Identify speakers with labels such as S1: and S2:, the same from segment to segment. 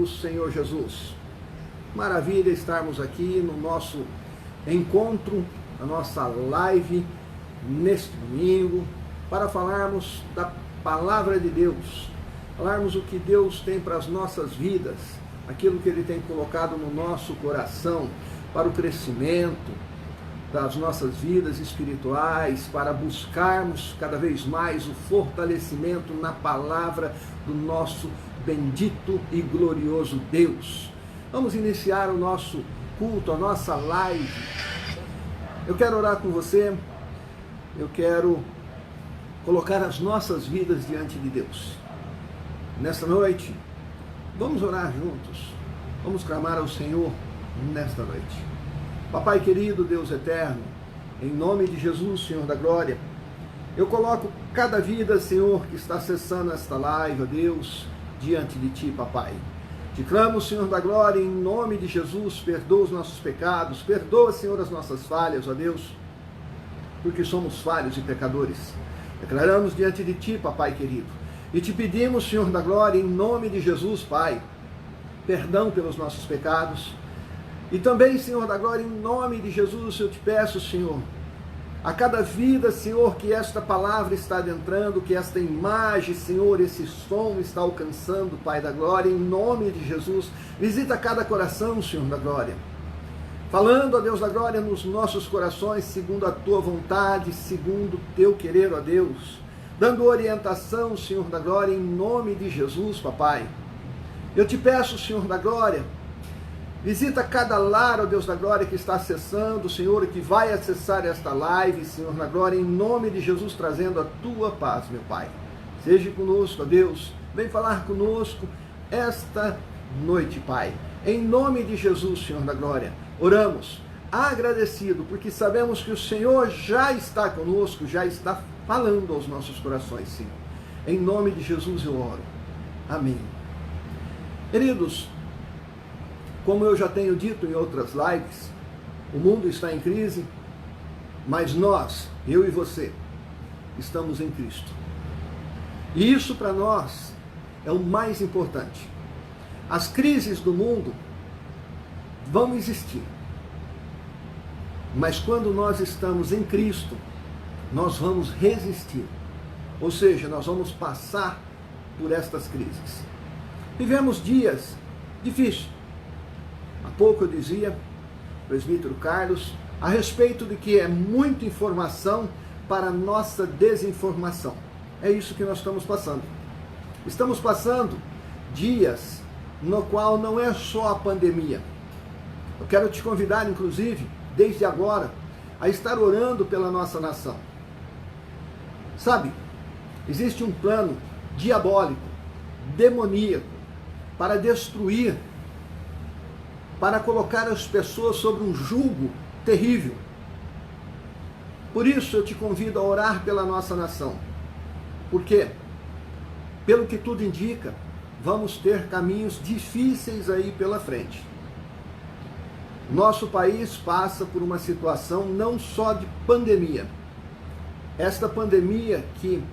S1: do Senhor Jesus. Maravilha estarmos aqui no nosso encontro, a nossa live neste domingo, para falarmos da palavra de Deus, falarmos o que Deus tem para as nossas vidas, aquilo que Ele tem colocado no nosso coração, para o crescimento das nossas vidas espirituais, para buscarmos cada vez mais o fortalecimento na palavra do nosso bendito e glorioso Deus. Vamos iniciar o nosso culto, a nossa live. Eu quero orar com você, eu quero colocar as nossas vidas diante de Deus. Nesta noite, vamos orar juntos, vamos clamar ao Senhor nesta noite. Papai querido, Deus eterno, em nome de Jesus, Senhor da glória, eu coloco cada vida, Senhor, que está acessando esta live, ó Deus, diante de Ti, Papai. Te clamo, Senhor da glória, em nome de Jesus, perdoa os nossos pecados, perdoa, Senhor, as nossas falhas, ó Deus, porque somos falhos e pecadores. Declaramos diante de Ti, Papai querido, e te pedimos, Senhor da glória, em nome de Jesus, Pai, perdão pelos nossos pecados. E também, Senhor da glória, em nome de Jesus, eu te peço, Senhor, a cada vida, Senhor, que esta palavra está adentrando, que esta imagem, Senhor, esse som está alcançando, Pai da glória, em nome de Jesus, visita cada coração, Senhor da glória, falando, ó Deus da glória, nos nossos corações, segundo a Tua vontade, segundo o Teu querer, ó Deus, dando orientação, Senhor da glória, em nome de Jesus, Papai. Eu te peço, Senhor da glória, visita cada lar, ó Deus da glória, que está acessando, Senhor, e que vai acessar esta live, Senhor da glória, em nome de Jesus, trazendo a Tua paz, meu Pai. Seja conosco, ó Deus, vem falar conosco esta noite, Pai. Em nome de Jesus, Senhor da glória, oramos, agradecido, porque sabemos que o Senhor já está conosco, já está falando aos nossos corações, Senhor. Em nome de Jesus eu oro. Amém. Queridos, como eu já tenho dito em outras lives, o mundo está em crise, mas nós, eu e você, estamos em Cristo. E isso para nós é o mais importante. As crises do mundo vão existir, mas quando nós estamos em Cristo, nós vamos resistir. Ou seja, nós vamos passar por estas crises. Vivemos dias difíceis. Há pouco eu dizia, presbítero Carlos, a respeito de que é muita informação para nossa desinformação. É isso que nós estamos passando. Estamos passando dias no qual não é só a pandemia. Eu quero te convidar, inclusive, desde agora, a estar orando pela nossa nação. Sabe, existe um plano diabólico, demoníaco, para destruir, para colocar as pessoas sobre um jugo terrível. Por isso eu te convido a orar pela nossa nação. Porque, pelo que tudo indica, vamos ter caminhos difíceis aí pela frente. Nosso país passa por uma situação não só de pandemia. Esta pandemia que,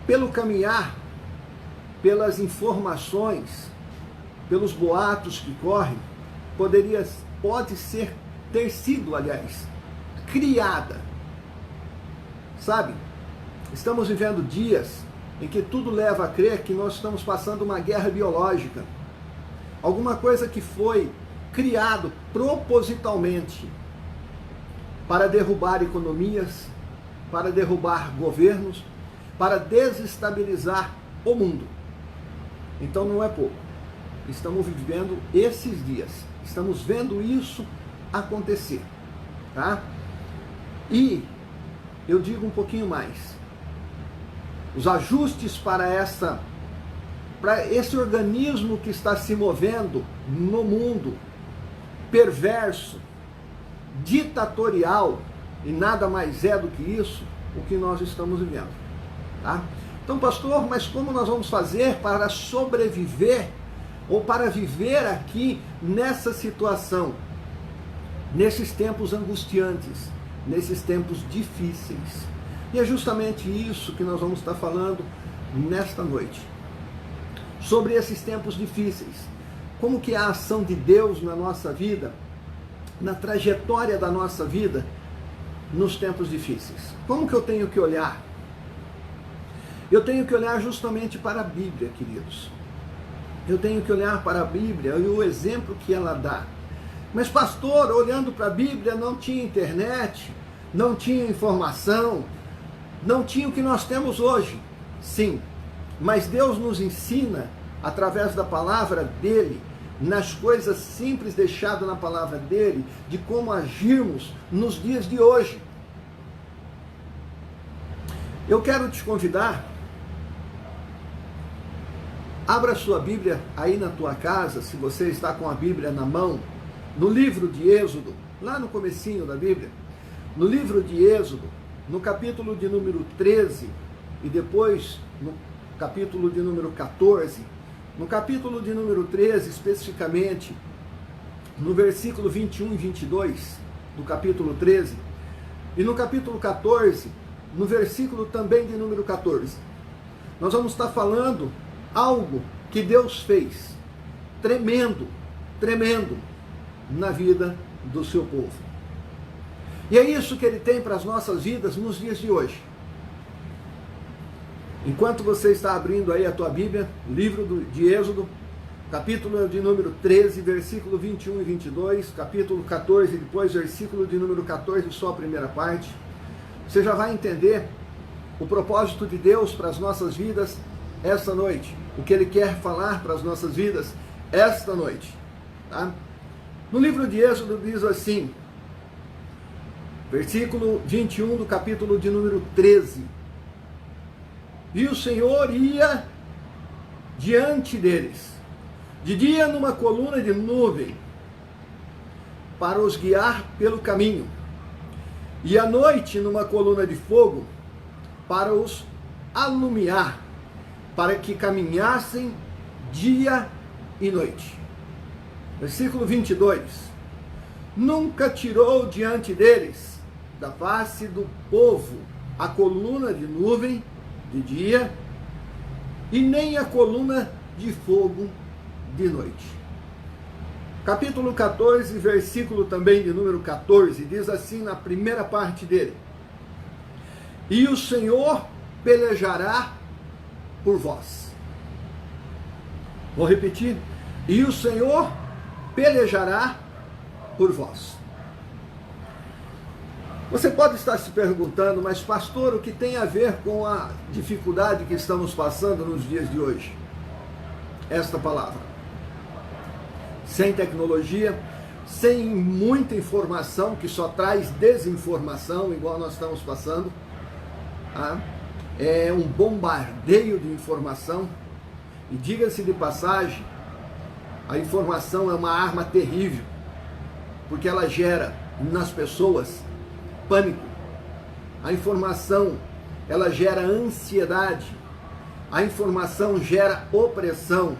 S1: pelo caminhar, pelas informações, pelos boatos que correm, pode ter sido, aliás, criada. Sabe, estamos vivendo dias em que tudo leva a crer que nós estamos passando uma guerra biológica. Alguma coisa que foi criado propositalmente para derrubar economias, para derrubar governos, para desestabilizar o mundo. Então não é pouco. Estamos vivendo esses dias, estamos vendo isso acontecer, tá? E eu digo um pouquinho mais. Os ajustes para esse organismo que está se movendo no mundo, perverso, ditatorial, e nada mais é do que isso, o que nós estamos vivendo, tá? Então, pastor, mas como nós vamos fazer para sobreviver ou para viver aqui nessa situação, nesses tempos angustiantes, nesses tempos difíceis? E é justamente isso que nós vamos estar falando nesta noite. sobre esses tempos difíceis. Como que é a ação de Deus na nossa vida, na trajetória da nossa vida, nos tempos difíceis. Como que eu tenho que olhar? Eu tenho que olhar justamente para a Bíblia, queridos. Eu tenho que olhar para a Bíblia e o exemplo que ela dá. Mas pastor, olhando para a Bíblia, não tinha internet, não tinha informação, não tinha o que nós temos hoje. Sim, mas Deus nos ensina, através da palavra dele, nas coisas simples deixadas na palavra dele, de como agirmos nos dias de hoje. Eu quero te convidar, abra sua Bíblia aí na tua casa, se você está com a Bíblia na mão, no livro de Êxodo, lá no comecinho da Bíblia, no livro de Êxodo, no capítulo de número 13, e depois no capítulo de número 14, no capítulo de número 13, especificamente, no versículo 21 e 22, do capítulo 13, e no capítulo 14, no versículo também de número 14, nós vamos estar falando algo que Deus fez, tremendo, tremendo, na vida do seu povo. E é isso que ele tem para as nossas vidas nos dias de hoje. Enquanto você está abrindo aí a tua Bíblia, livro de Êxodo, capítulo de número 13, versículo 21 e 22, capítulo 14, depois versículo de número 14, só a primeira parte, você já vai entender o propósito de Deus para as nossas vidas esta noite, o que ele quer falar para as nossas vidas esta noite, tá? No livro de Êxodo diz assim, versículo 21 do capítulo de número 13, e o Senhor ia diante deles, de dia numa coluna de nuvem, para os guiar pelo caminho, e à noite numa coluna de fogo, para os alumiar, para que caminhassem dia e noite. Versículo 22, nunca tirou diante deles, da face do povo, a coluna de nuvem de dia, e nem a coluna de fogo de noite. Capítulo 14, versículo também de número 14, diz assim na primeira parte dele, e o Senhor pelejará por vós. Vou repetir, e o Senhor pelejará por vós. Você pode estar se perguntando, mas pastor, o que tem a ver com a dificuldade que estamos passando nos dias de hoje? Esta palavra. Sem tecnologia, sem muita informação, que só traz desinformação, igual nós estamos passando. Tá? É um bombardeio de informação. E diga-se de passagem, a informação é uma arma terrível, porque ela gera nas pessoas pânico. A informação, ela gera ansiedade. A informação gera opressão.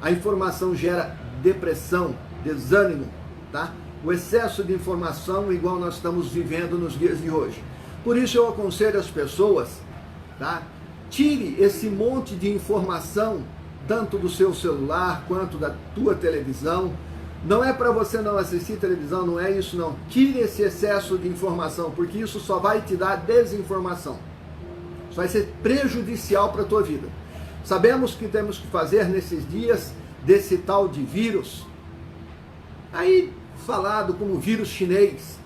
S1: A informação gera depressão, desânimo, tá? O excesso de informação igual nós estamos vivendo nos dias de hoje. Por isso eu aconselho as pessoas, tá? Tire esse monte de informação, tanto do seu celular quanto da tua televisão. Não é para você não assistir televisão, não é isso não. Tire esse excesso de informação, porque isso só vai te dar desinformação. Isso vai ser prejudicial para a tua vida. Sabemos que temos que fazer nesses dias desse tal de vírus, aí falado como vírus chinês,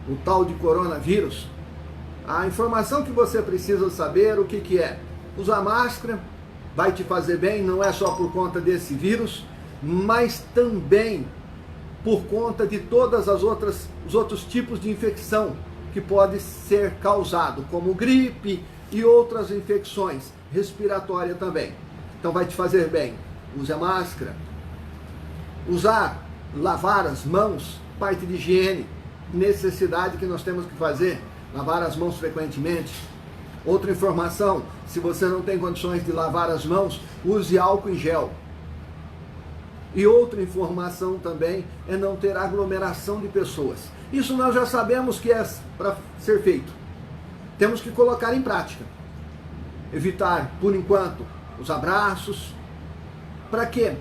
S1: o tal de coronavírus. A informação que você precisa saber, o que é? Usar máscara vai te fazer bem, não é só por conta desse vírus, mas também por conta de todas as os outros tipos de infecção que pode ser causado, como gripe e outras infecções respiratórias também. Então vai te fazer bem. Use a máscara. Lavar as mãos, parte de higiene, necessidade que nós temos que fazer, lavar as mãos frequentemente. Outra informação, se você não tem condições de lavar as mãos, use álcool em gel. E outra informação também é não ter aglomeração de pessoas. Isso nós já sabemos que é para ser feito. Temos que colocar em prática. Evitar, por enquanto, os abraços. Para quê?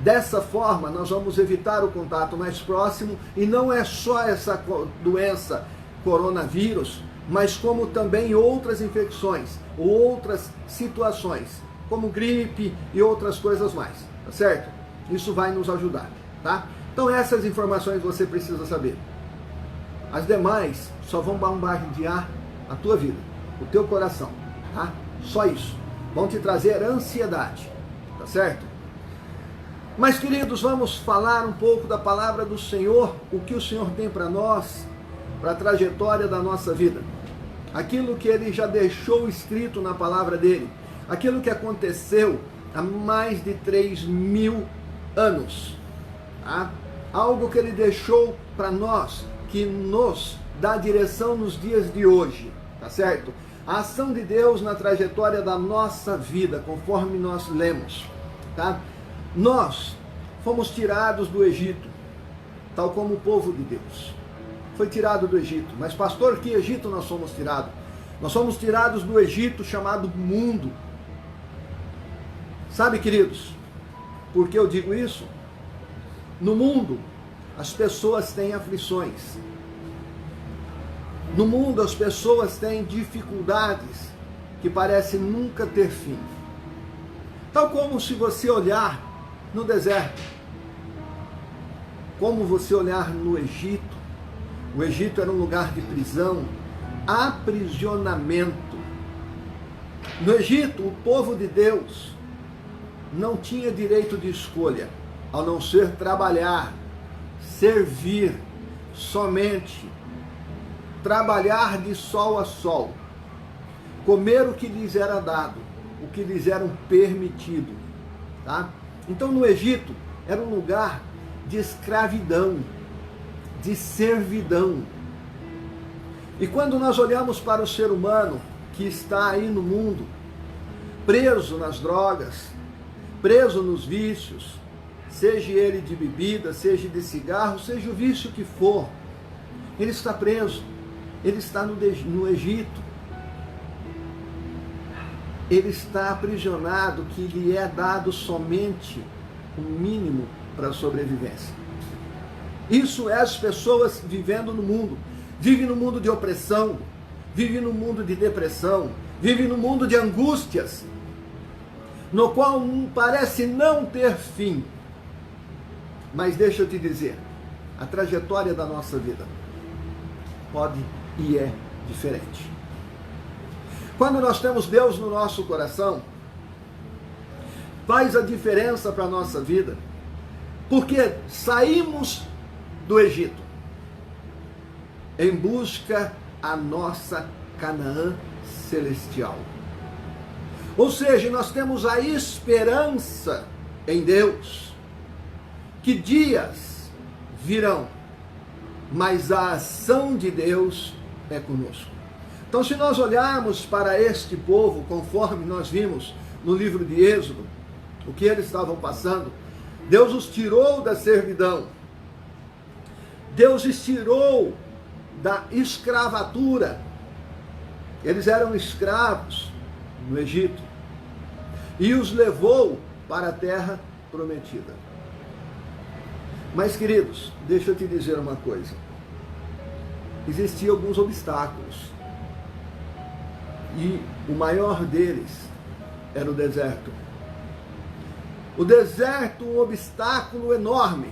S1: Dessa forma, nós vamos evitar o contato mais próximo, e não é só essa doença coronavírus, mas como também outras infecções, ou outras situações, como gripe e outras coisas mais, tá certo? Isso vai nos ajudar, tá? Então essas informações você precisa saber. As demais só vão bombardear a tua vida, o teu coração, tá? Só isso. Vão te trazer ansiedade, tá certo? Mas, queridos, vamos falar um pouco da palavra do Senhor, o que o Senhor tem para nós, para a trajetória da nossa vida. Aquilo que Ele já deixou escrito na palavra dEle, aquilo que aconteceu há mais de 3.000 anos. Tá? Algo que Ele deixou para nós, que nos dá direção nos dias de hoje, tá certo? A ação de Deus na trajetória da nossa vida, conforme nós lemos, tá? Nós fomos tirados do Egito, tal como o povo de Deus. Foi tirado do Egito. Mas, pastor, que Egito nós fomos tirados? Nós fomos tirados do Egito chamado mundo. Sabe, queridos, por que eu digo isso? No mundo, as pessoas têm aflições. No mundo, as pessoas têm dificuldades que parecem nunca ter fim. Tal como se você olhar no deserto, como você olhar no Egito. O Egito era um lugar de prisão, aprisionamento. No Egito, o povo de Deus não tinha direito de escolha, a não ser trabalhar, servir somente, trabalhar de sol a sol, comer o que lhes era dado, o que lhes era permitido, tá? Então, no Egito, era um lugar de escravidão, de servidão. E quando nós olhamos para o ser humano que está aí no mundo, preso nas drogas, preso nos vícios, seja ele de bebida, seja de cigarro, seja o vício que for, ele está preso, ele está no Egito. Ele está aprisionado, que lhe é dado somente o mínimo para a sobrevivência. Isso é as pessoas vivendo no mundo. Vive no mundo de opressão, vive no mundo de depressão, vive no mundo de angústias, no qual parece não ter fim. Mas deixa eu te dizer, a trajetória da nossa vida pode e é diferente. Quando nós temos Deus no nosso coração, faz a diferença para a nossa vida, porque saímos do Egito em busca a nossa Canaã celestial. Ou seja, nós temos a esperança em Deus, que dias virão, mas a ação de Deus é conosco. Então, se nós olharmos para este povo, conforme nós vimos no livro de Êxodo, o que eles estavam passando, Deus os tirou da servidão, Deus os tirou da escravatura. Eles eram escravos no Egito e os levou para a terra prometida. Mas, queridos, deixa eu te dizer uma coisa. Existiam alguns obstáculos. E o maior deles era o deserto. O deserto, um obstáculo enorme,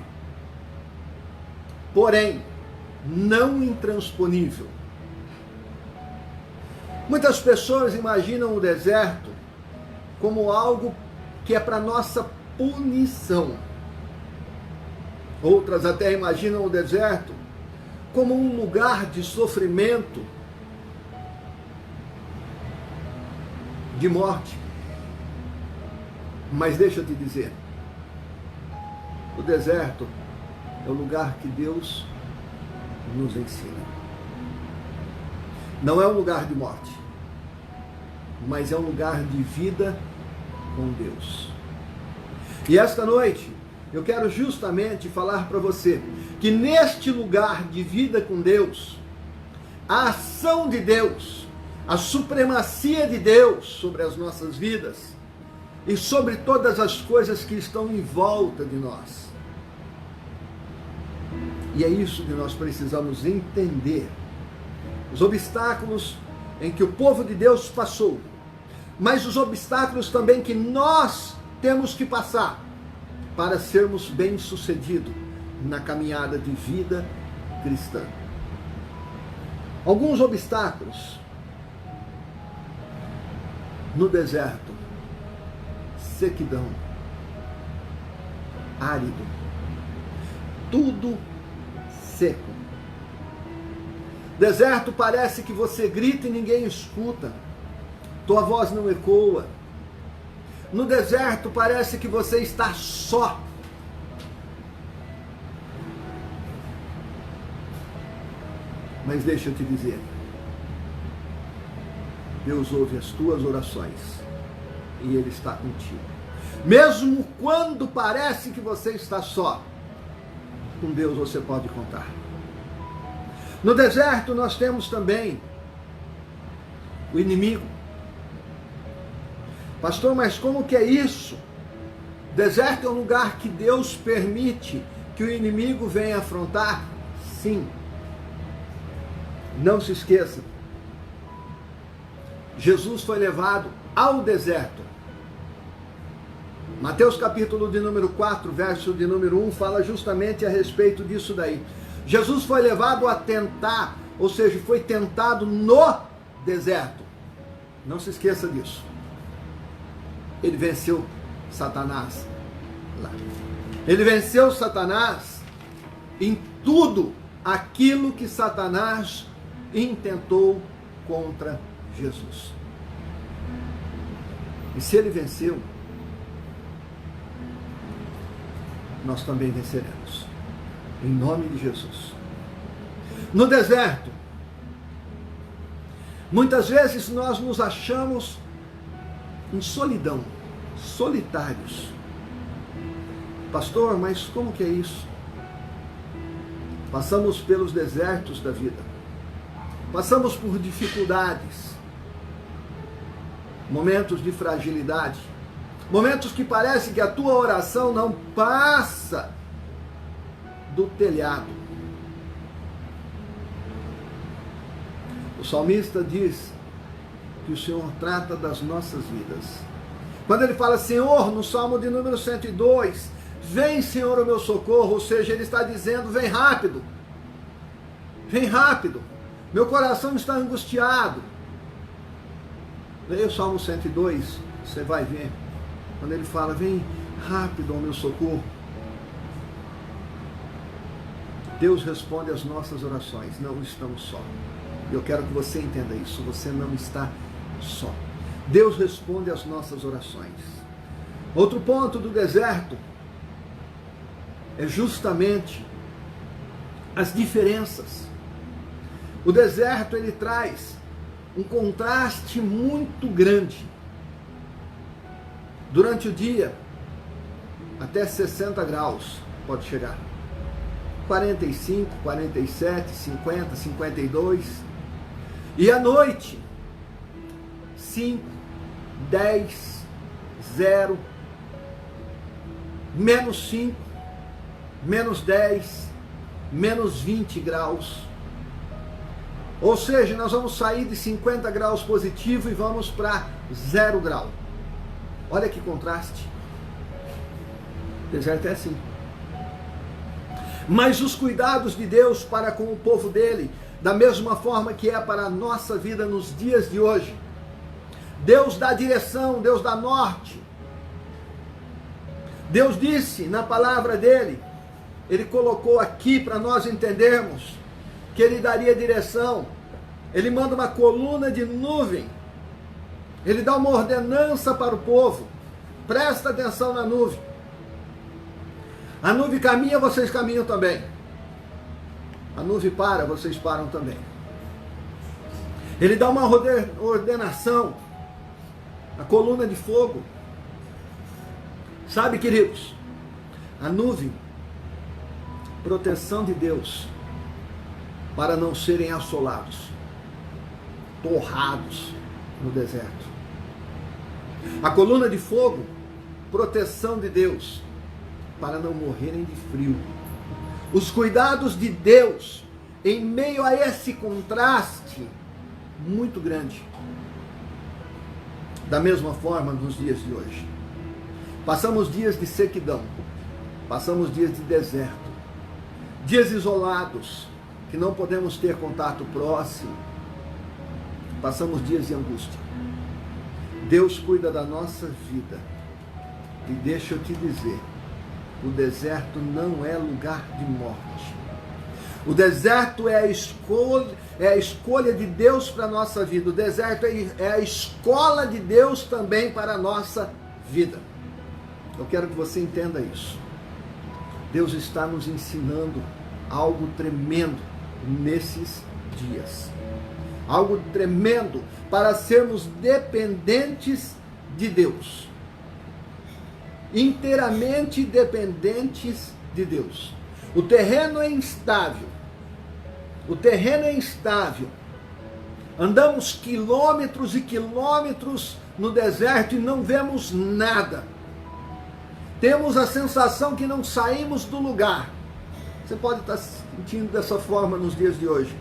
S1: porém, não intransponível. Muitas pessoas imaginam o deserto como algo que é para nossa punição. Outras até imaginam o deserto como um lugar de sofrimento, de morte. Mas deixa eu te dizer, o deserto é o lugar que Deus nos ensina. Não é um lugar de morte, mas é um lugar de vida com Deus. E esta noite, eu quero justamente falar para você que neste lugar de vida com Deus, a ação de Deus, a supremacia de Deus sobre as nossas vidas, e sobre todas as coisas que estão em volta de nós. E é isso que nós precisamos entender. Os obstáculos em que o povo de Deus passou, mas os obstáculos também que nós temos que passar para sermos bem-sucedidos na caminhada de vida cristã. Alguns obstáculos no deserto: sequidão, árido, tudo seco. Deserto parece que você grita e ninguém escuta, tua voz não ecoa. No deserto parece que você está só. Mas deixa eu te dizer, Deus ouve as tuas orações e Ele está contigo. Mesmo quando parece que você está só, com Deus você pode contar. No deserto nós temos também o inimigo. Pastor, mas como que é isso? Deserto é um lugar que Deus permite que o inimigo venha afrontar? Sim. Não se esqueça, Jesus foi levado ao deserto. Mateus capítulo de número 4, verso de número 1, fala justamente a respeito disso daí. Jesus foi levado a tentar, ou seja, foi tentado no deserto. Não se esqueça disso. Ele venceu Satanás lá. Ele venceu Satanás em tudo aquilo que Satanás intentou contra Jesus. E se ele venceu, nós também venceremos. Em nome de Jesus. No deserto, muitas vezes nós nos achamos em solidão, solitários. Pastor, mas como que é isso? Passamos pelos desertos da vida. Passamos por dificuldades. Momentos de fragilidade. Momentos que parece que a tua oração não passa do telhado. O salmista diz que o Senhor trata das nossas vidas. Quando ele fala, Senhor, no Salmo de número 102, vem, Senhor, o meu socorro, ou seja, ele está dizendo, vem rápido. Vem rápido. Meu coração está angustiado. Leia o Salmo 102, você vai ver. Quando ele fala, vem rápido ao meu socorro. Deus responde às nossas orações, não estamos só. Eu quero que você entenda isso, você não está só. Deus responde às nossas orações. Outro ponto do deserto é justamente as diferenças. O deserto, ele traz um contraste muito grande. Durante o dia, até 60 graus pode chegar. 45, 47, 50, 52. E à noite, 5, 10, 0, menos 5, menos 10, menos 20 graus. Ou seja, nós vamos sair de 50 graus positivo e vamos para 0 grau. Olha que contraste. O deserto é assim. Mas os cuidados de Deus para com o povo dele, da mesma forma que é para a nossa vida nos dias de hoje. Deus dá direção, Deus dá norte. Deus disse na palavra dele, ele colocou aqui para nós entendermos, que ele daria direção. Ele manda uma coluna de nuvem. Ele dá uma ordenança para o povo. Presta atenção na nuvem. A nuvem caminha, vocês caminham também. A nuvem para, vocês param também. Ele dá uma ordenação. A coluna de fogo. Sabe, queridos? A nuvem, proteção de Deus, para não serem assolados, torrados no deserto. A coluna de fogo, proteção de Deus, para não morrerem de frio. Os cuidados de Deus, em meio a esse contraste muito grande. Da mesma forma, nos dias de hoje. Passamos dias de sequidão, passamos dias de deserto, dias isolados, que não podemos ter contato próximo, passamos dias de angústia. Deus cuida da nossa vida, e deixa eu te dizer, o deserto não é lugar de morte. O deserto é a escolha de Deus para a nossa vida. O deserto é a escola de Deus também para a nossa vida. Eu quero que você entenda isso. Deus está nos ensinando algo tremendo nesses dias. Algo tremendo para sermos dependentes de Deus. Inteiramente dependentes de Deus. O terreno é instável. O terreno é instável. Andamos quilômetros e quilômetros no deserto e não vemos nada. Temos a sensação que não saímos do lugar. Você pode estar se sentindo dessa forma nos dias de hoje.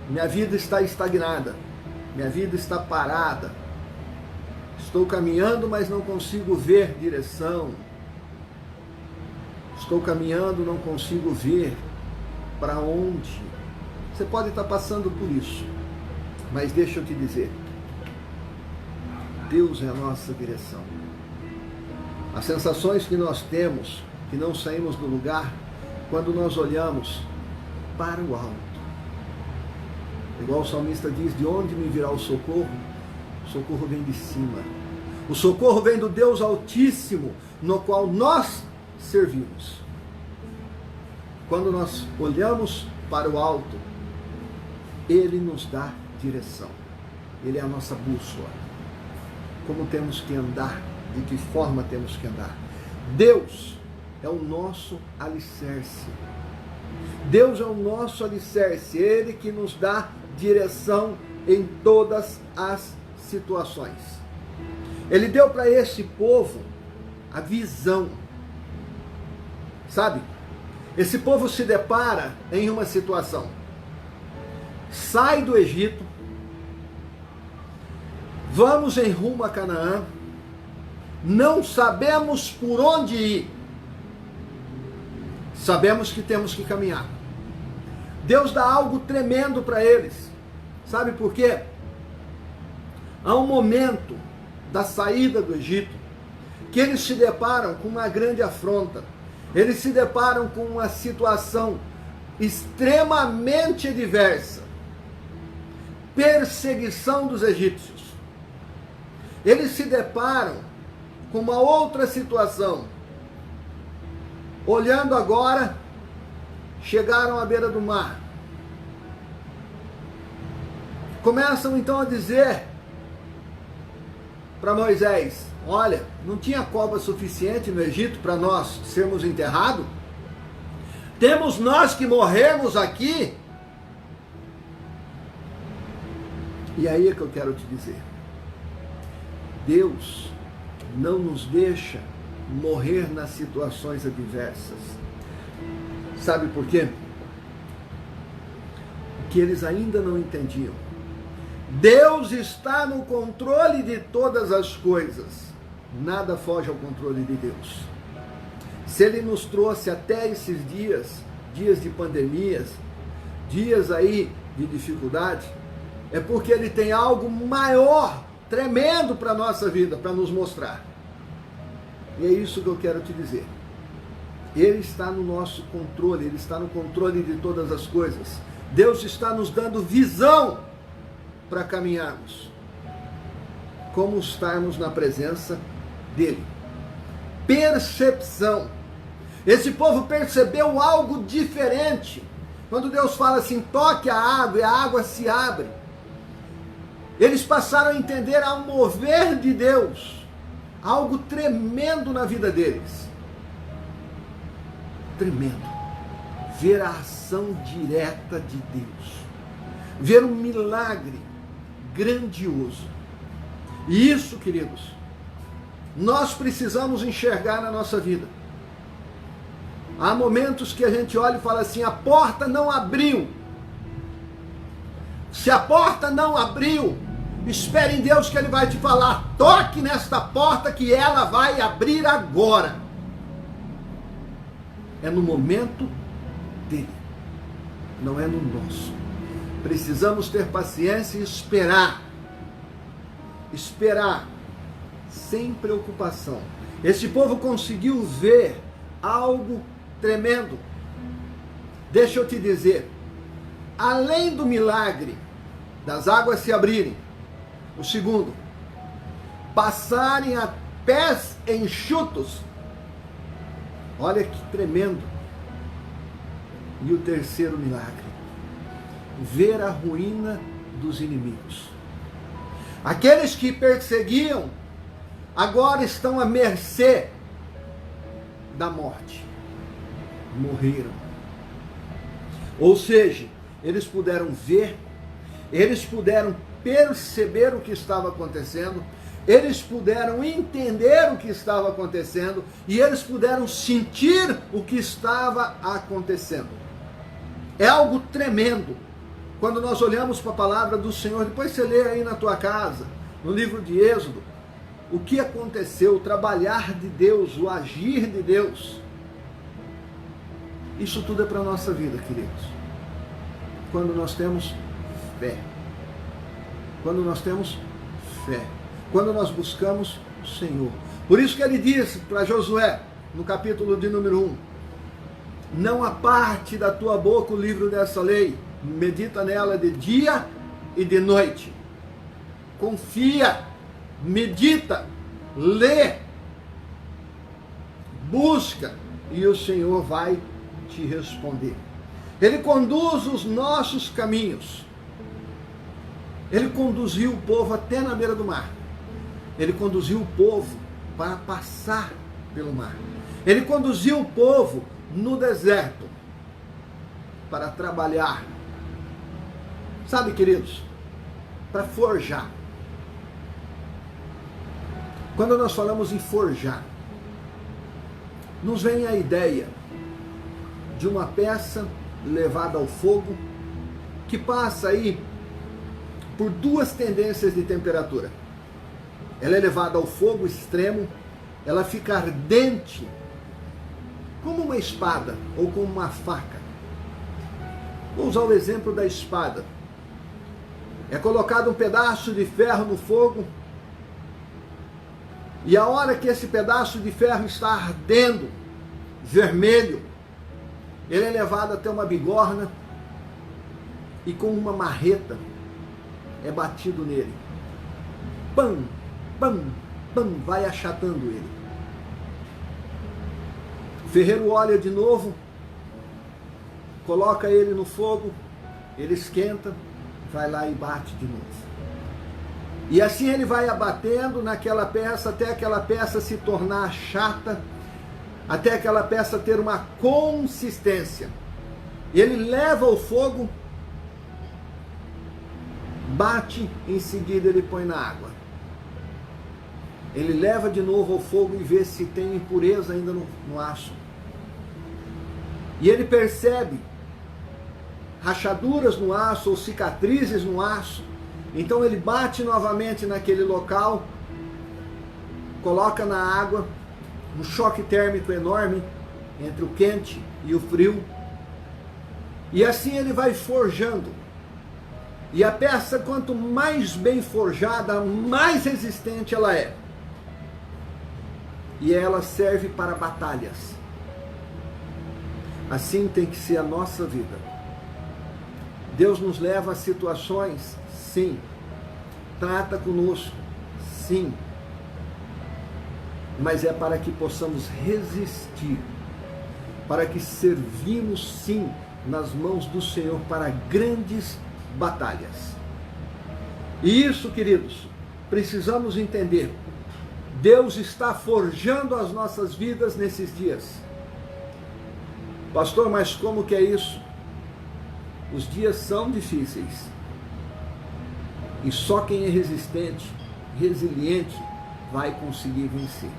S1: Minha vida está estagnada. Minha vida está parada. Estou caminhando, mas não consigo ver direção. Estou caminhando, não consigo ver para onde. Você pode estar passando por isso. Mas deixa eu te dizer. Deus é a nossa direção. As sensações que nós temos, que não saímos do lugar, quando nós olhamos para o alto. Igual o salmista diz, de onde me virá o socorro? O socorro vem de cima. O socorro vem do Deus Altíssimo, no qual nós servimos. Quando nós olhamos para o alto, Ele nos dá direção. Ele é a nossa bússola. Como temos que andar, de que forma temos que andar. Deus é o nosso alicerce. Deus é o nosso alicerce. Ele que nos dá direção em todas as situações. Ele deu para esse povo a visão. Sabe? Esse povo se depara em uma situação. Sai do Egito. Vamos em rumo a Canaã. Não sabemos por onde ir. Sabemos que temos que caminhar. Deus dá algo tremendo para eles. Sabe por quê? Há um momento da saída do Egito que eles se deparam com uma grande afronta. Eles se deparam com uma situação extremamente adversa. Perseguição dos egípcios. Eles se deparam com uma outra situação. Olhando agora, chegaram à beira do mar. Começam então a dizer para Moisés, olha, não tinha cova suficiente no Egito para nós sermos enterrados? Temos nós que morrermos aqui? E aí é que eu quero te dizer. Deus não nos deixa morrer nas situações adversas. Sabe por quê? Porque eles ainda não entendiam. Deus está no controle de todas as coisas. Nada foge ao controle de Deus. Se Ele nos trouxe até esses dias, dias de pandemias, dias aí de dificuldade, é porque Ele tem algo maior, tremendo para a nossa vida, para nos mostrar. E é isso que eu quero te dizer. Ele está no nosso controle, Ele está no controle de todas as coisas. Deus está nos dando visão para caminharmos. Como estarmos na presença dEle. Percepção. Esse povo percebeu algo diferente. Quando Deus fala assim, toque a água e a água se abre. Eles passaram a entender ao mover de Deus. Algo tremendo na vida deles. Tremendo. Ver a ação direta de Deus. Ver um milagre grandioso. E isso, queridos, nós precisamos enxergar na nossa vida. Há momentos que a gente olha e fala assim, a porta não abriu. Se a porta não abriu, espere em Deus que Ele vai te falar, toque nesta porta que ela vai abrir agora. É no momento dele, não é no nosso. Precisamos ter paciência e esperar. Esperar, sem preocupação. Esse povo conseguiu ver algo tremendo. Deixa eu te dizer, além do milagre das águas se abrirem, o segundo, passarem a pés enxutos, olha que tremendo. E o terceiro milagre, ver a ruína dos inimigos. Aqueles que perseguiam, agora estão à mercê da morte. Morreram. Ou seja, eles puderam ver, eles puderam perceber o que estava acontecendo, eles puderam entender o que estava acontecendo e eles puderam sentir o que estava acontecendo. É algo tremendo. Quando nós olhamos para a palavra do Senhor, depois você lê aí na tua casa, no livro de Êxodo, o que aconteceu, o trabalhar de Deus, o agir de Deus. Isso tudo é para a nossa vida, queridos. Quando nós temos fé. Quando nós temos fé. Quando nós buscamos o Senhor. Por isso que ele disse para Josué, no capítulo de número 1, não aparte da tua boca o livro dessa lei, medita nela de dia e de noite. Confia, medita, lê, busca, e o Senhor vai te responder. Ele conduz os nossos caminhos. Ele conduziu o povo até na beira do mar. Ele conduziu o povo para passar pelo mar. Ele conduziu o povo no deserto para trabalhar. Sabe, queridos, para forjar. Quando nós falamos em forjar, nos vem a ideia de uma peça levada ao fogo que passa aí por duas tendências de temperatura. Ela é levada ao fogo extremo, ela fica ardente, como uma espada ou como uma faca. Vou usar o exemplo da espada. É colocado um pedaço de ferro no fogo, e a hora que esse pedaço de ferro está ardendo, vermelho, ele é levado até uma bigorna e com uma marreta é batido nele. Pam, pam, pam, vai achatando ele. O ferreiro olha de novo, coloca ele no fogo, ele esquenta, vai lá e bate de novo. E assim ele vai abatendo naquela peça, até aquela peça se tornar chata, até aquela peça ter uma consistência. E ele leva ao fogo, bate, em seguida ele põe na água. Ele leva de novo ao fogo e vê se tem impureza ainda no aço. E ele percebe rachaduras no aço ou cicatrizes no aço. Então ele bate novamente naquele local, coloca na água, um choque térmico enorme entre o quente e o frio. E assim ele vai forjando. E a peça, quanto mais bem forjada, mais resistente ela é. E ela serve para batalhas. Assim tem que ser a nossa vida. Deus nos leva a situações, sim. Trata conosco, sim. Mas é para que possamos resistir, para que servimos, sim, nas mãos do Senhor para grandes batalhas. E isso, queridos, precisamos entender. Deus está forjando as nossas vidas nesses dias. Pastor, mas como que é isso? Os dias são difíceis. E só quem é resistente resiliente vai conseguir vencer.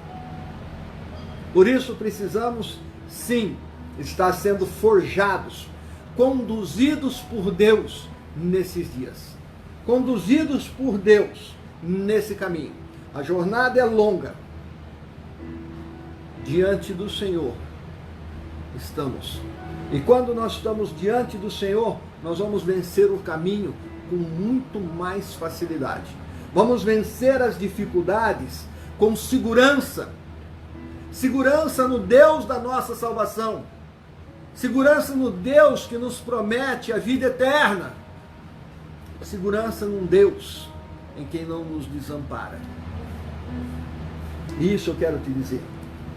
S1: Por isso precisamos, sim, estar sendo forjados, conduzidos por Deus nesses dias. Conduzidos por Deus nesse caminho. A jornada é longa. Diante do Senhor estamos. E quando nós estamos diante do Senhor, nós vamos vencer o caminho com muito mais facilidade. Vamos vencer as dificuldades com segurança. Segurança no Deus da nossa salvação. Segurança no Deus que nos promete a vida eterna. Segurança num Deus em quem não nos desampara. Isso eu quero te dizer.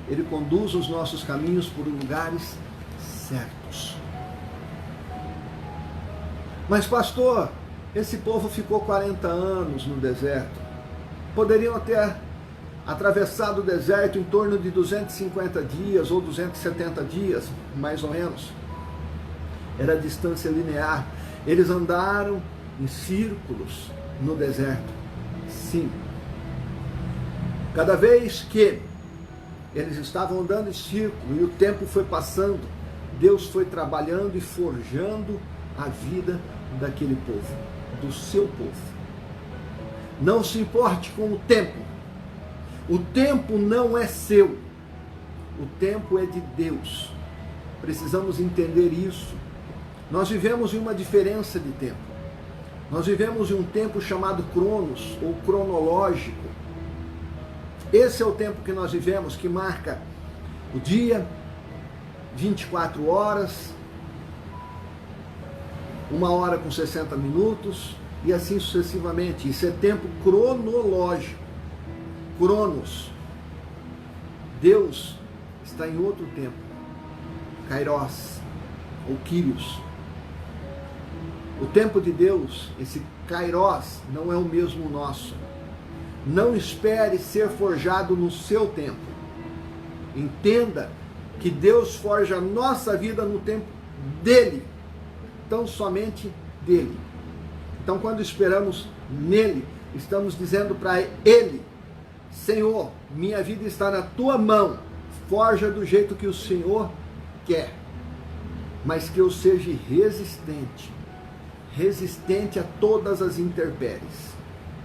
S1: Ele conduz os nossos caminhos por lugares certos. Mas pastor, esse povo ficou 40 anos no deserto. Poderiam ter atravessado o deserto em torno de 250 dias ou 270 dias, mais ou menos. Era a distância linear. Eles andaram em círculos no deserto. Sim. Cada vez que eles estavam andando em círculo e o tempo foi passando, Deus foi trabalhando e forjando a vida daquele povo, do seu povo. Não se importe com o tempo. O tempo não é seu. O tempo é de Deus. Precisamos entender isso. Nós vivemos em uma diferença de tempo. Nós vivemos em um tempo chamado cronos, ou cronológico. Esse é o tempo que nós vivemos, que marca o dia, 24 horas, 1h com 60 minutos, e assim sucessivamente. Isso é tempo cronológico. Cronos. Deus está em outro tempo. Kairos, ou Kyrios. O tempo de Deus, esse Kairos, não é o mesmo nosso. Não espere ser forjado no seu tempo. Entenda que Deus forja a nossa vida no tempo dele. Tão somente dele. Então, quando esperamos nele, estamos dizendo para ele: Senhor, minha vida está na tua mão. Forja do jeito que o Senhor quer. Mas que eu seja resistente. Resistente a todas as intempéries.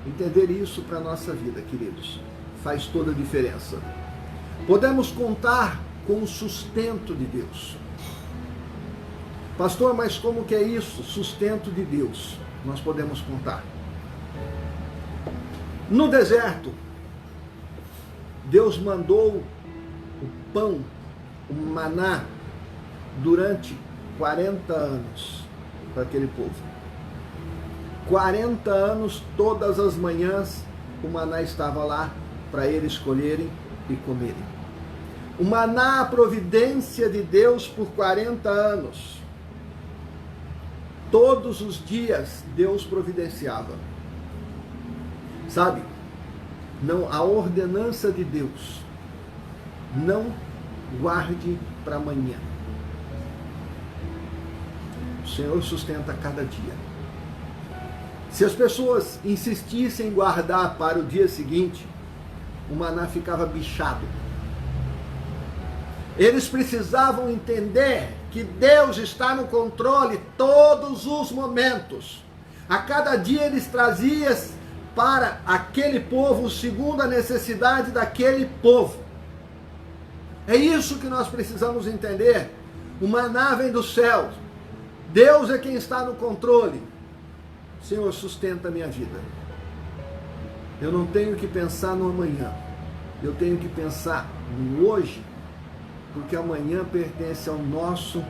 S1: Entender isso para a nossa vida, queridos, faz toda a diferença. Podemos contar com o sustento de Deus. Pastor, mas como que é isso? Sustento de Deus. Nós podemos contar. No deserto, Deus mandou o pão, o maná, durante 40 anos para aquele povo. 40 anos, todas as manhãs, o maná estava lá para eles colherem e comerem. O maná, a providência de Deus por 40 anos. Todos os dias Deus providenciava. Sabe? Não, a ordenança de Deus. Não guarde para amanhã. O Senhor sustenta cada dia. Se as pessoas insistissem em guardar para o dia seguinte, o maná ficava bichado. Eles precisavam entender que Deus está no controle todos os momentos. A cada dia eles traziam para aquele povo segundo a necessidade daquele povo. É isso que nós precisamos entender. O maná vem do céu. Deus é quem está no controle. Senhor, sustenta a minha vida. Eu não tenho que pensar no amanhã. Eu tenho que pensar no hoje, porque amanhã pertence ao nosso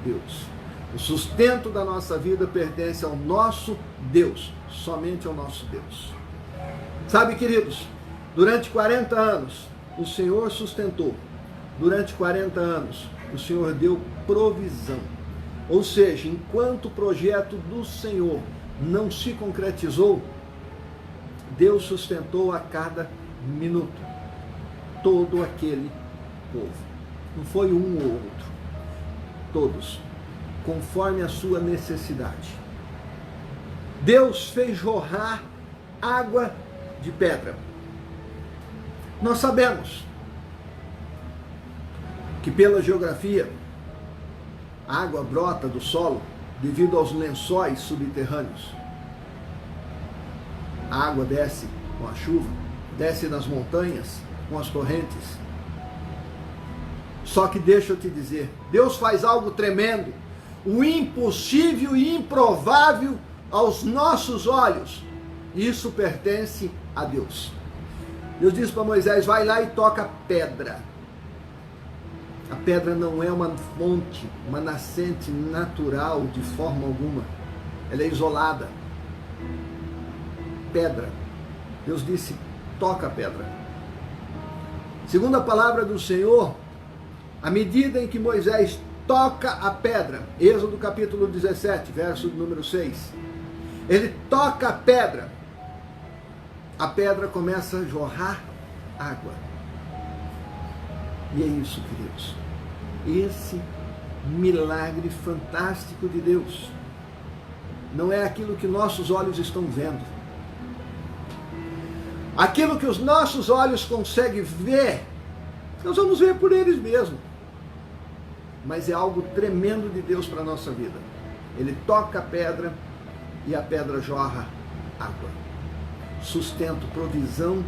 S1: Deus. O sustento da nossa vida pertence ao nosso Deus, somente ao nosso Deus. Sabe, queridos, durante 40 anos, o Senhor sustentou. Durante 40 anos, o Senhor deu provisão. Ou seja, enquanto o projeto do Senhor não se concretizou, Deus sustentou a cada minuto todo aquele povo. Não foi um ou outro, todos, conforme a sua necessidade. Deus fez jorrar água de pedra. Nós sabemos que pela geografia a água brota do solo devido aos lençóis subterrâneos. A água desce com a chuva, desce nas montanhas com as torrentes. Só que deixa eu te dizer, Deus faz algo tremendo, o impossível e improvável aos nossos olhos. Isso pertence a Deus. Deus disse para Moisés, vai lá e toca a pedra. A pedra não é uma fonte, uma nascente natural de forma alguma. Ela é isolada. Pedra. Deus disse, toca a pedra. Segundo a palavra do Senhor, à medida em que Moisés toca a pedra, Êxodo capítulo 17, verso número 6, ele toca a pedra começa a jorrar água. E é isso, queridos. Esse milagre fantástico de Deus não é aquilo que nossos olhos estão vendo. Aquilo que os nossos olhos conseguem ver, nós vamos ver por eles mesmos. Mas é algo tremendo de Deus para a nossa vida. Ele toca a pedra e a pedra jorra água. Sustento, provisão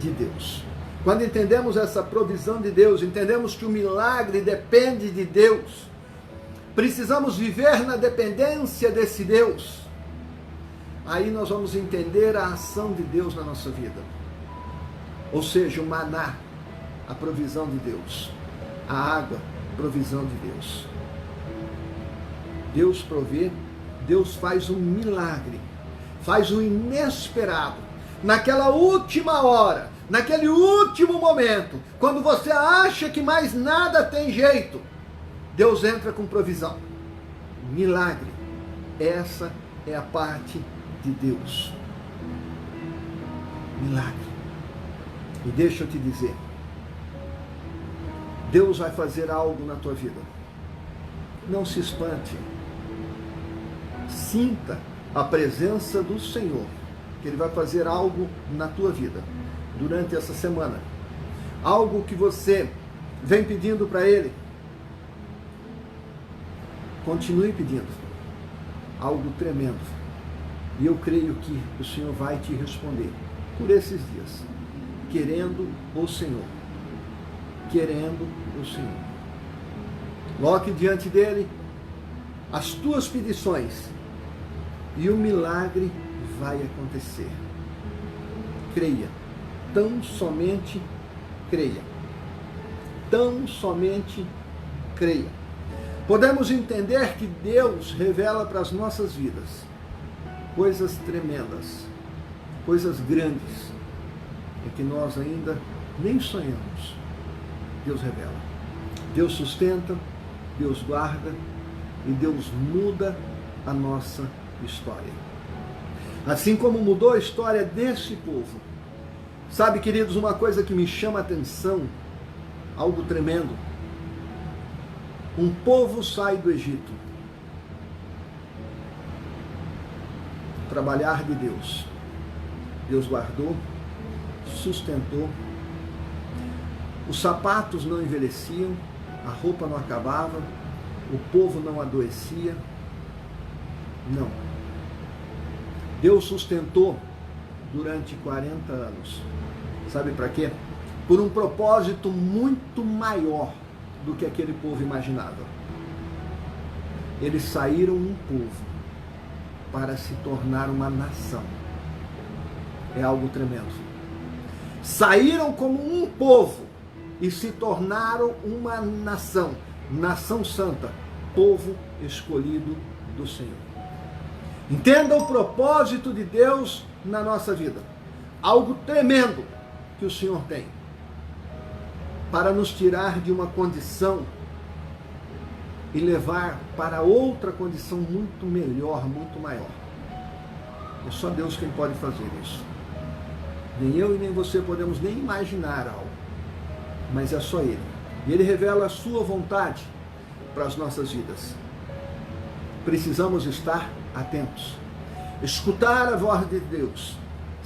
S1: de Deus. Quando entendemos essa provisão de Deus, entendemos que o milagre depende de Deus. Precisamos viver na dependência desse Deus. Aí nós vamos entender a ação de Deus na nossa vida. Ou seja, o maná, a provisão de Deus. A água, provisão de Deus. Deus provê, Deus faz um milagre, faz o inesperado. Naquela última hora, naquele último momento, quando você acha que mais nada tem jeito, Deus entra com provisão. Milagre. Essa é a parte de Deus. Milagre. E deixa eu te dizer, Deus vai fazer algo na tua vida. Não se espante. Sinta a presença do Senhor, que Ele vai fazer algo na tua vida durante essa semana. Algo que você vem pedindo para Ele. Continue pedindo. Algo tremendo. E eu creio que o Senhor vai te responder por esses dias. Querendo o Senhor. Querendo o Senhor. Coloque diante dele as tuas petições e o milagre vai acontecer. Creia. Tão somente creia. Tão somente creia. Podemos entender que Deus revela para as nossas vidas coisas tremendas, coisas grandes, em que nós ainda nem sonhamos. Deus revela. Deus sustenta, Deus guarda e Deus muda a nossa história. Assim como mudou a história desse povo. Sabe, queridos, uma coisa que me chama a atenção, algo tremendo. Um povo sai do Egito. Trabalhar de Deus. Deus guardou, sustentou. Os sapatos não envelheciam, a roupa não acabava, o povo não adoecia. Não. Deus sustentou durante 40 anos. Sabe para quê? Por um propósito muito maior do que aquele povo imaginava. Eles saíram um povo para se tornar uma nação. É algo tremendo. Saíram como um povo e se tornaram uma nação. Nação santa, povo escolhido do Senhor. Entenda o propósito de Deus na nossa vida. Algo tremendo que o Senhor tem para nos tirar de uma condição e levar para outra condição muito melhor, muito maior. É só Deus quem pode fazer isso. Nem eu e nem você podemos nem imaginar algo, mas é só Ele. E Ele revela a sua vontade para as nossas vidas. Precisamos estar atentos, escutar a voz de Deus,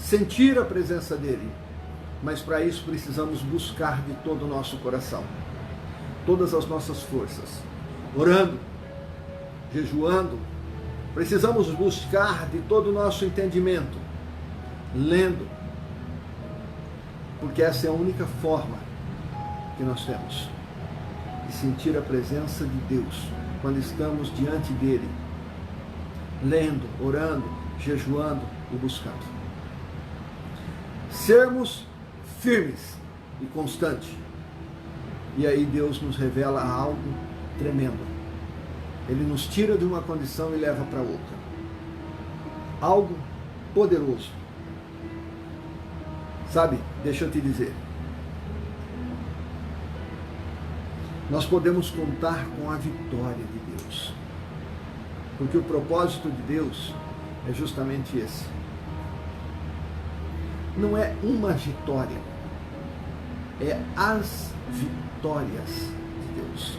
S1: sentir a presença dele. Mas para isso precisamos buscar de todo o nosso coração, todas as nossas forças, orando, jejuando. Precisamos buscar de todo o nosso entendimento, lendo, porque essa é a única forma que nós temos de sentir a presença de Deus quando estamos diante dele, lendo, orando, jejuando e buscando. Sermos firmes e constantes. E aí Deus nos revela algo tremendo. Ele nos tira de uma condição e leva para outra. Algo poderoso. Sabe, deixa eu te dizer. Nós podemos contar com a vitória de Deus. Porque o propósito de Deus é justamente esse. Não é uma vitória, é as vitórias de Deus.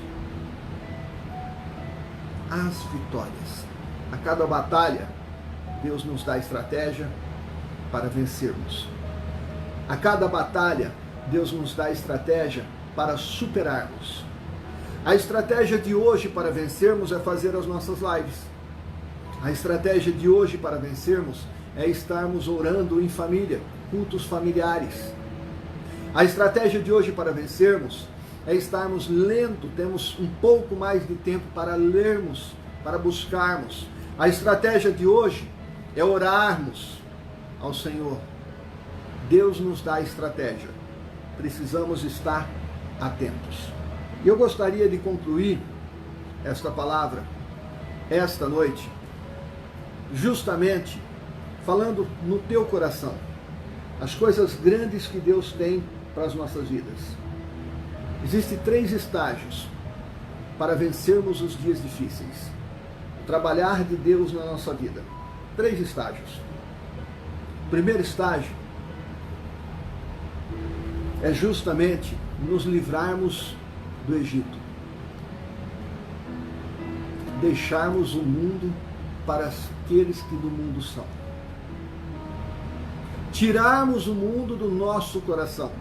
S1: As vitórias. A cada batalha, Deus nos dá estratégia para vencermos. A cada batalha, Deus nos dá estratégia para superarmos. A estratégia de hoje para vencermos é fazer as nossas lives. A estratégia de hoje para vencermos é estarmos orando em família, cultos familiares. A estratégia de hoje para vencermos é estarmos lendo, temos um pouco mais de tempo para lermos, para buscarmos. A estratégia de hoje é orarmos ao Senhor. Deus nos dá a estratégia. Precisamos estar atentos. E eu gostaria de concluir esta palavra, esta noite, justamente falando no teu coração, as coisas grandes que Deus tem para as nossas vidas. Existem 3 estágios para vencermos os dias difíceis. O trabalhar de Deus na nossa vida. 3 estágios. O primeiro estágio é justamente nos livrarmos do Egito. Deixarmos o mundo para aqueles que do mundo são. Tirarmos o mundo do nosso coração.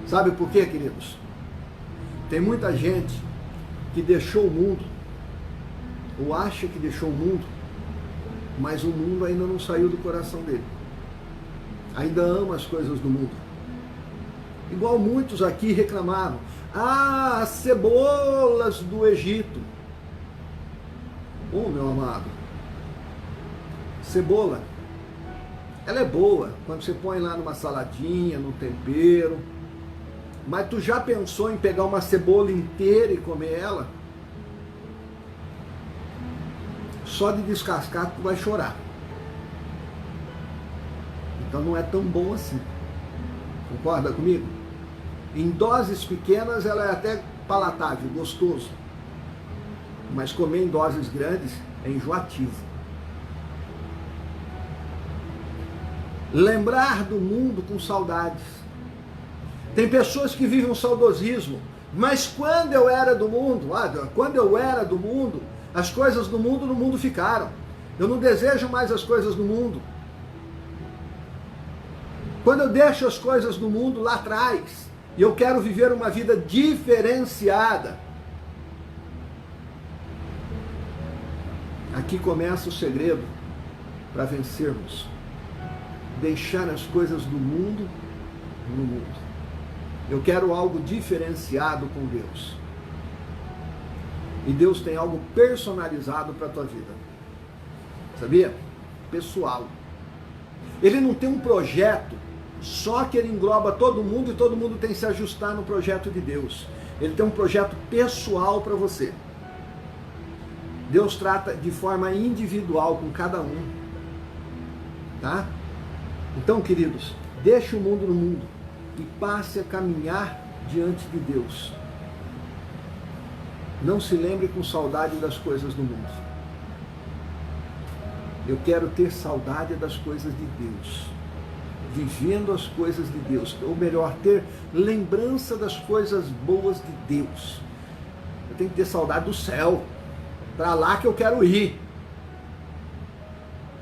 S1: Sabe por quê, queridos? Tem muita gente que deixou o mundo, ou acha que deixou o mundo, mas o mundo ainda não saiu do coração dele. Ainda ama as coisas do mundo. Igual muitos aqui reclamaram. Ah, as cebolas do Egito. Oh, meu amado. Cebola, ela é boa quando você põe lá numa saladinha, no tempero. Mas tu já pensou em pegar uma cebola inteira e comer ela? Só de descascar tu vai chorar. Então não é tão bom assim. Concorda comigo? Em doses pequenas ela é até palatável, gostoso. Mas comer em doses grandes é enjoativo. Lembrar do mundo com saudades. Tem pessoas que vivem um saudosismo. Mas quando eu era do mundo, as coisas do mundo no mundo ficaram. Eu não desejo mais as coisas do mundo. Quando eu deixo as coisas do mundo lá atrás, e eu quero viver uma vida diferenciada. Aqui começa o segredo para vencermos. Deixar as coisas do mundo no mundo. Eu quero algo diferenciado com Deus. E Deus tem algo personalizado para a tua vida. Sabia? Pessoal. Ele não tem um projeto só que ele engloba todo mundo e todo mundo tem que se ajustar no projeto de Deus. Ele tem um projeto pessoal para você. Deus trata de forma individual com cada um. Tá? Então, queridos, deixe o mundo no mundo e passe a caminhar diante de Deus. Não se lembre com saudade das coisas do mundo. Eu quero ter saudade das coisas de Deus. Vivendo as coisas de Deus. Ou melhor, ter lembrança das coisas boas de Deus. Eu tenho que ter saudade do céu. Para lá que eu quero ir.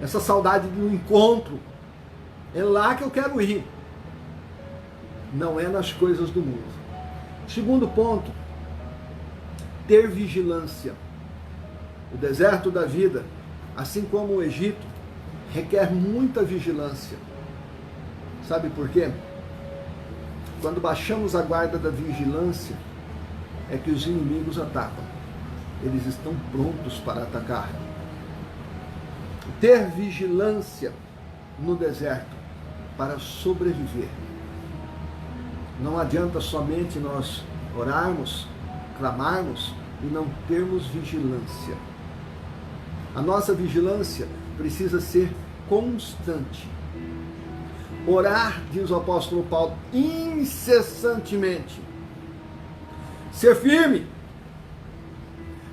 S1: Essa saudade do encontro É lá que eu quero ir. Não é nas coisas do mundo. Segundo ponto, ter vigilância. O deserto da vida, assim como o Egito, requer muita vigilância. Sabe por quê? Quando baixamos a guarda da vigilância, é que os inimigos atacam. Eles estão prontos para atacar. Ter vigilância no deserto para sobreviver. Não adianta somente nós orarmos, clamarmos e não termos vigilância. A nossa vigilância precisa ser constante. Orar, diz o apóstolo Paulo, incessantemente. Ser firme.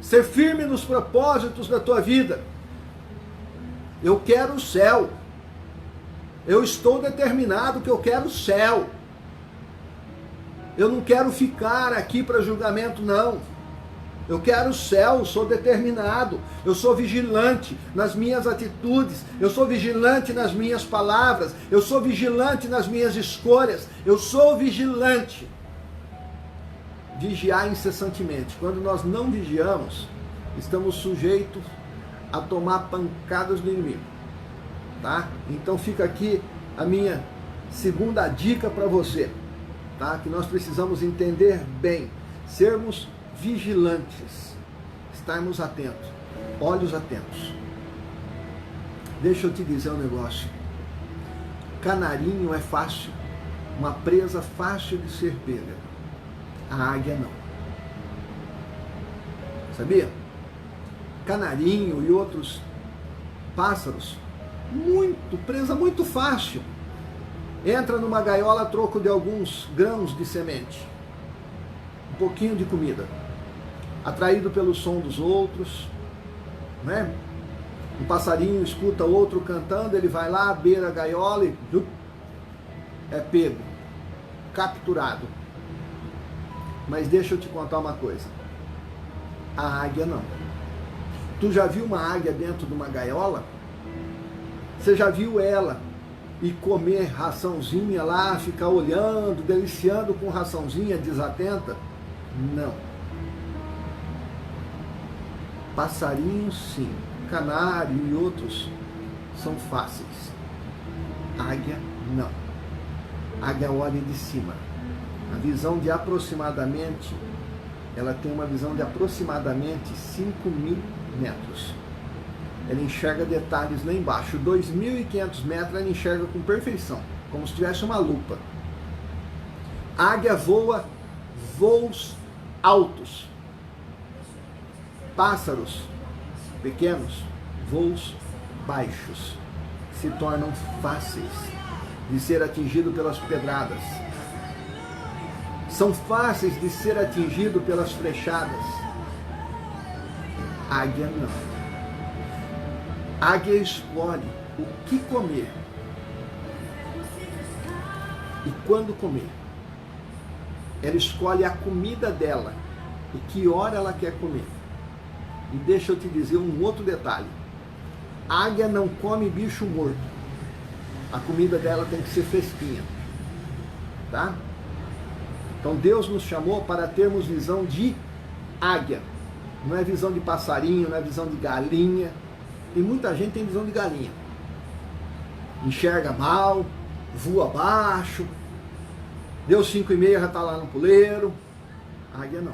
S1: Ser firme nos propósitos da tua vida. Eu quero o céu. Eu estou determinado que eu quero o céu. Eu não quero ficar aqui para julgamento, não. Eu quero o céu, eu sou determinado. Eu sou vigilante nas minhas atitudes. Eu sou vigilante nas minhas palavras. Eu sou vigilante nas minhas escolhas. Eu sou vigilante. Vigiar incessantemente. Quando nós não vigiamos, estamos sujeitos a tomar pancadas do inimigo. Tá? Então fica aqui a minha segunda dica para você. Tá? Que nós precisamos entender bem, sermos vigilantes, estarmos atentos, olhos atentos. Deixa eu te dizer um negócio. Canarinho é fácil, uma presa fácil de ser pega. A águia não. Sabia? Canarinho e outros pássaros, presa muito fácil. Entra numa gaiola a troco de alguns grãos de semente, um pouquinho de comida, atraído pelo som dos outros, né? Um passarinho escuta outro cantando, ele vai lá, beira a gaiola e é pego, capturado. Mas deixa eu te contar uma coisa, a águia não. Tu já viu uma águia dentro de uma gaiola? Você já viu ela e comer raçãozinha lá, ficar olhando, deliciando com raçãozinha desatenta? Não. Passarinhos sim, canário e outros são fáceis. Águia não. Águia olha de cima. A visão de aproximadamente, ela tem uma visão de aproximadamente 5.000 metros. Ela enxerga detalhes lá embaixo. 2.500 metros ela enxerga com perfeição, como se tivesse uma lupa. A águia voa voos altos. Pássaros pequenos, voos baixos, se tornam fáceis de ser atingido pelas pedradas. São fáceis de ser atingido pelas flechadas. Águia não. Águia escolhe o que comer e quando comer. Ela escolhe a comida dela e que hora ela quer comer. E deixa eu te dizer um outro detalhe. A águia não come bicho morto. A comida dela tem que ser fresquinha. Tá? Então Deus nos chamou para termos visão de águia. Não é visão de passarinho, não é visão de galinha. Tem muita gente que tem visão de galinha. Enxerga mal, voa baixo. Deu 5:30, já está lá no puleiro. Águia não.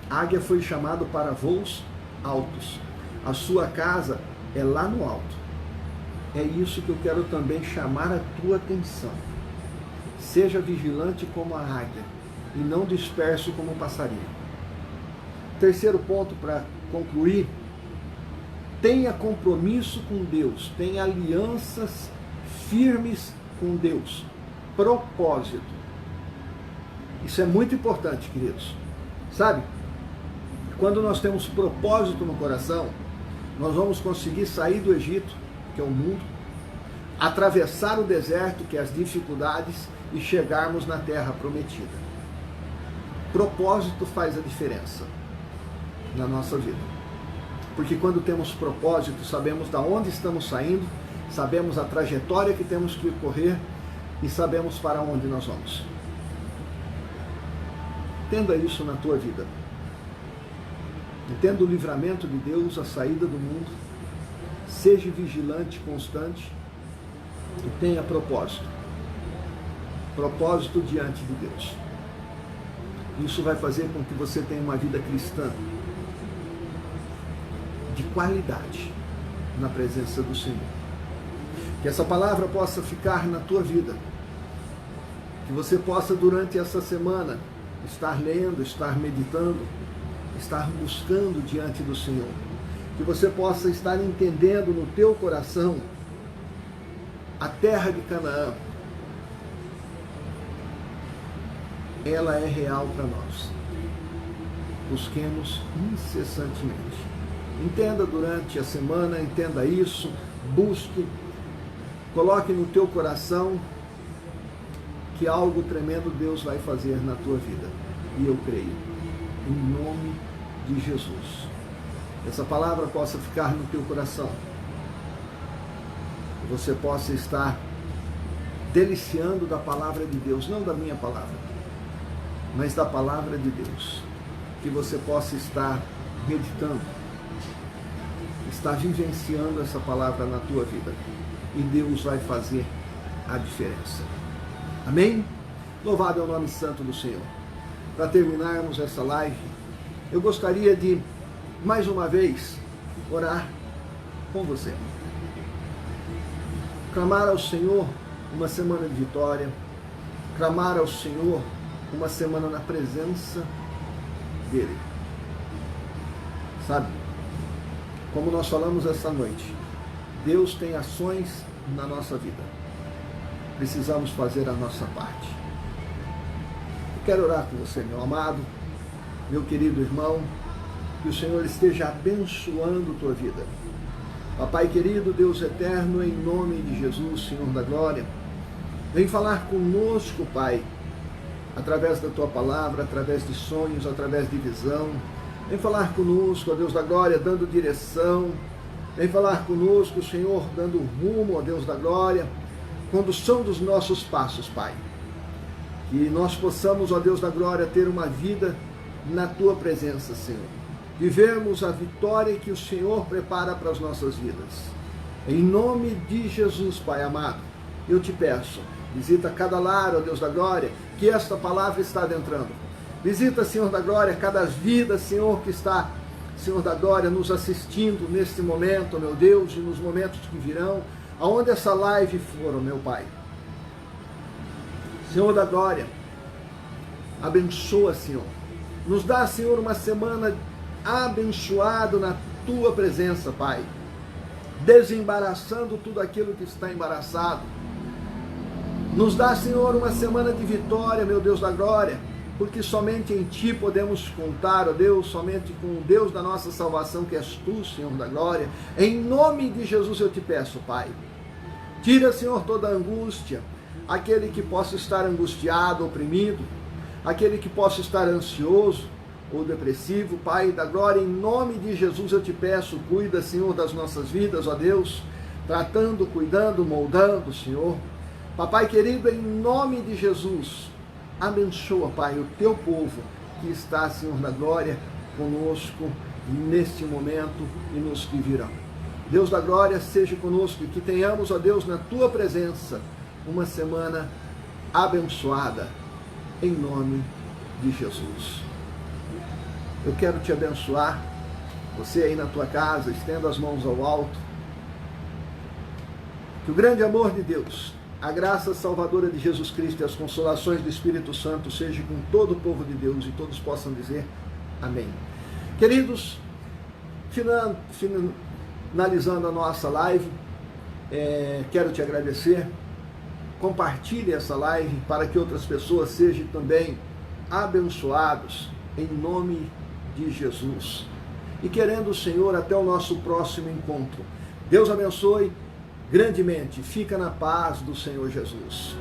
S1: Águia foi chamado para voos altos. A sua casa é lá no alto. É isso que eu quero também chamar a tua atenção. Seja vigilante como a águia e não disperso como um passarinho. Terceiro ponto para concluir. Tenha compromisso com Deus. Tenha alianças firmes com Deus. Propósito. Isso é muito importante, queridos. Sabe? Quando nós temos propósito no coração, nós vamos conseguir sair do Egito, que é o mundo, atravessar o deserto, que é as dificuldades, e chegarmos na terra prometida. Propósito faz a diferença na nossa vida. Porque quando temos propósito, sabemos de onde estamos saindo sabemos a trajetória que temos que correr e sabemos para onde nós vamos. Entenda isso na tua vida. Entenda o livramento de Deus, a saída do mundo. Seja vigilante, constante e tenha propósito. Propósito diante de Deus. Isso vai fazer com que você tenha uma vida cristã de qualidade na presença do Senhor. Que essa palavra possa ficar na tua vida. Que você possa, durante essa semana, estar lendo, estar meditando, estar buscando diante do Senhor. Que você possa estar entendendo no teu coração a terra de Canaã. Ela é real para nós. Busquemos incessantemente. Entenda durante a semana, entenda isso, busque, coloque no teu coração que algo tremendo Deus vai fazer na tua vida. E eu creio, em nome de Jesus. Essa palavra possa ficar no teu coração. Que você possa estar deliciando da palavra de Deus, não da minha palavra, mas da palavra de Deus. Que você possa estar meditando, estar vivenciando essa palavra na tua vida. E Deus vai fazer a diferença. Amém? Louvado é o nome santo do Senhor. Para terminarmos essa live, eu gostaria de, mais uma vez, orar com você. Clamar ao Senhor uma semana de vitória. Clamar ao Senhor uma semana na presença dEle. Sabe? Como nós falamos essa noite, Deus tem ações na nossa vida. Precisamos fazer a nossa parte. Eu quero orar com você, meu amado, meu querido irmão, que o Senhor esteja abençoando tua vida. Papai querido, Deus eterno, em nome de Jesus, Senhor da glória, vem falar conosco, Pai, através da tua palavra, através de sonhos, através de visão. Vem falar conosco, ó Deus da glória, dando direção. Vem falar conosco, Senhor, dando rumo, ó Deus da glória, condução dos nossos passos, Pai. Que nós possamos, ó Deus da glória, ter uma vida na tua presença, Senhor. Vivermos a vitória que o Senhor prepara para as nossas vidas. Em nome de Jesus, Pai amado, eu te peço, visita cada lar, ó Deus da glória, que esta palavra está adentrando. Visita, Senhor da glória, cada vida, Senhor, que está, Senhor da glória, nos assistindo neste momento, meu Deus, e nos momentos que virão, aonde essa live for, meu Pai. Senhor da glória, abençoa, Senhor. Nos dá, Senhor, uma semana abençoada na tua presença, Pai. Desembaraçando tudo aquilo que está embaraçado. Nos dá, Senhor, uma semana de vitória, meu Deus da glória, porque somente em Ti podemos contar, ó Deus, somente com o Deus da nossa salvação, que és Tu, Senhor da glória. Em nome de Jesus eu te peço, Pai. Tira, Senhor, toda a angústia, aquele que possa estar angustiado, oprimido, aquele que possa estar ansioso ou depressivo, Pai da glória, em nome de Jesus eu te peço, cuida, Senhor, das nossas vidas, ó Deus, tratando, cuidando, moldando, Senhor. Papai querido, em nome de Jesus, abençoa, Pai, o teu povo que está, Senhor da glória, conosco neste momento e nos que virão. Deus da glória, seja conosco e que tenhamos, ó Deus, na tua presença, uma semana abençoada, em nome de Jesus. Eu quero te abençoar, você aí na tua casa, estenda as mãos ao alto. Que o grande amor de Deus, a graça salvadora de Jesus Cristo e as consolações do Espírito Santo seja com todo o povo de Deus e todos possam dizer amém. Queridos, finalizando a nossa live, quero te agradecer. Compartilhe essa live para que outras pessoas sejam também abençoados em nome de Jesus. E querendo o Senhor, até o nosso próximo encontro. Deus abençoe grandemente. Fica na paz do Senhor Jesus.